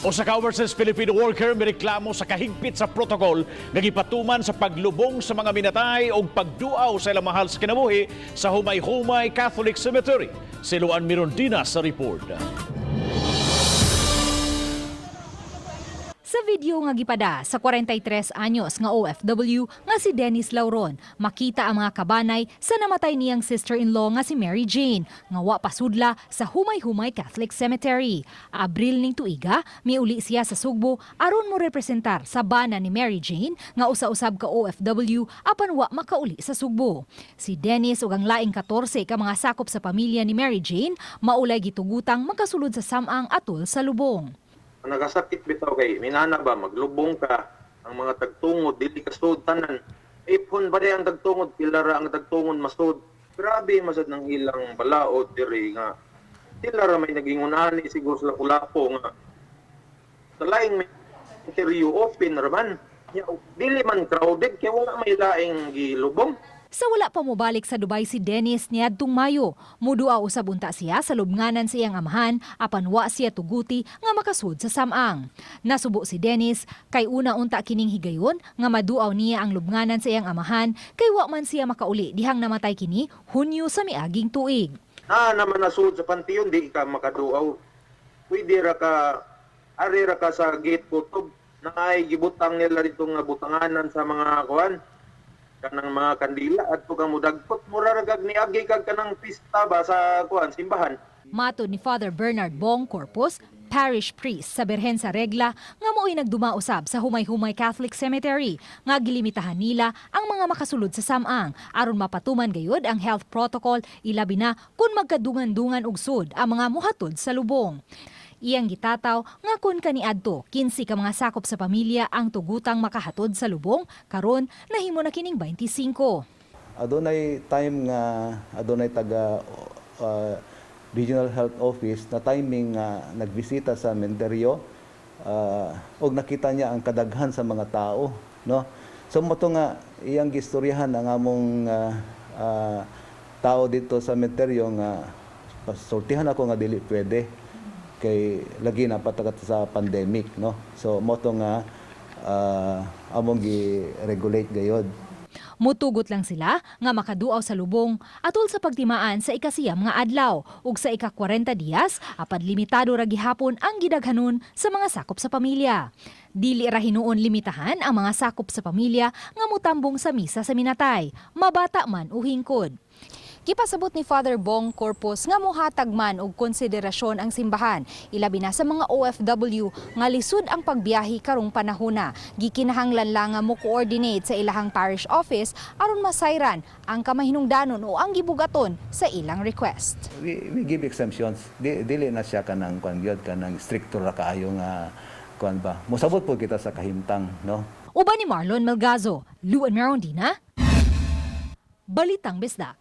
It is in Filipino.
O sa overseas Filipino worker mireklamo sa kahigpit sa protocol nga gipatuman sa paglubong sa mga minatay o pagduaw sa ilang mahal sa kinabuhi sa Humay-Humay Catholic Cemetery. Si Luan Mirondina sa report. Sa video nga gipada sa 43 anyos nga OFW nga si Dennis Lauron, makita ang mga kabanay sa namatay niyang sister-in-law nga si Mary Jane, nga wa pasudla sa Humay-Humay Catholic Cemetery. Abril ning tuiga, miuli siya sa Sugbo aron mo representar sa bana ni Mary Jane nga usa-usab ka OFW apan wa makauli sa Sugbo. Si Dennis ug ang laing 14 ka mga sakop sa pamilya ni Mary Jane maulay gitugutang makasulod sa samang atol sa lubong. Nagasakit bitaw kay minana ba maglubong ka ang mga tagtungod dili kasud tanan ipon ba ang tagtungod pilara ang tagtungod masud grabe masad ng ilang balaod diri nga sila ra may nagingunani siguro sa Lapu-Lapu nga sa laing interview open ra man dili man crowded kay wala may laing gilubong. Sa wala pa mobalik sa Dubai si Dennis niadtong Mayo, mudua usab unta siya sa lubnganan sa iyang amahan apan wa siya tuguti nga makasud sa samang. Nasubo si Dennis kay una unta kining higayon nga maduaw niya ang lubnganan sa iyang amahan kay wa man siya makauli dihang namatay kini Hunyo sa miaging tuig. Naman nasud sa pantiyon di ka makaduaw. Pwede ra ka ari ra ka sa gate kutob na ay gibutang nila dito nga butanganan sa mga kuan kanang mga kandila at kung mudagpot mura ragag niagi kag kanang pista ba sa kuan simbahan. Matod ni Father Bernard Bong Corpus, parish priest sa Birhen sa Regla, nga mo'y nagdumausab sa Humay-Humay Catholic Cemetery nga gilimitahan nila ang mga makasulod sa samang aron mapatuman gayud ang health protocol ilabi na kung magkadungan-dungan og sud ang mga muhatod sa lubong. Iyang gitataw nga kun kaniadto 15 ka mga sakop sa pamilya ang tugutang makahatod sa lubong karon nahimo na kining 25. Adunay time nga adunay taga Regional Health Office na timing nga nagbisita sa Menterio og nakita niya ang kadaghan sa mga tao, no. So moto nga iyang gistoryahan ang among tao dito sa Menterio nga pasultihan ako nga dili pwede kay lagi na patagat sa pandemic, no. So moto nga among gi-regulate gayod. Mutugot lang sila nga makaduaw sa lubong atol sa pagtimaan sa ikasiyam nga adlaw ug sa ika-40 diyas apad limitado ra gihapon ang gidaghanon sa mga sakop sa pamilya. Dili ra hinuon limitahan ang mga sakop sa pamilya nga mutambong sa misa sa minatay, mabata man o hingkod. Gipasabot ni Father Bong Corpus nga mohatag man og konsiderasyon ang simbahan, ilabi na sa mga OFW nga lisod ang pagbiyahe karong panahona. Gikinahanglan lang nga mo-coordinate sa ilahang parish office aron masayran ang kamahinungdanon o ang gibugaton sa ilang request. We give exemptions. Dili na siya kanang kuan gyud kanang stricto ra kaayo nga kuan ba. Mosabot po kita sa kahimtang, no. Uban ni Marlon Melgazo, Luan Mirondina, Balitang Bisdak.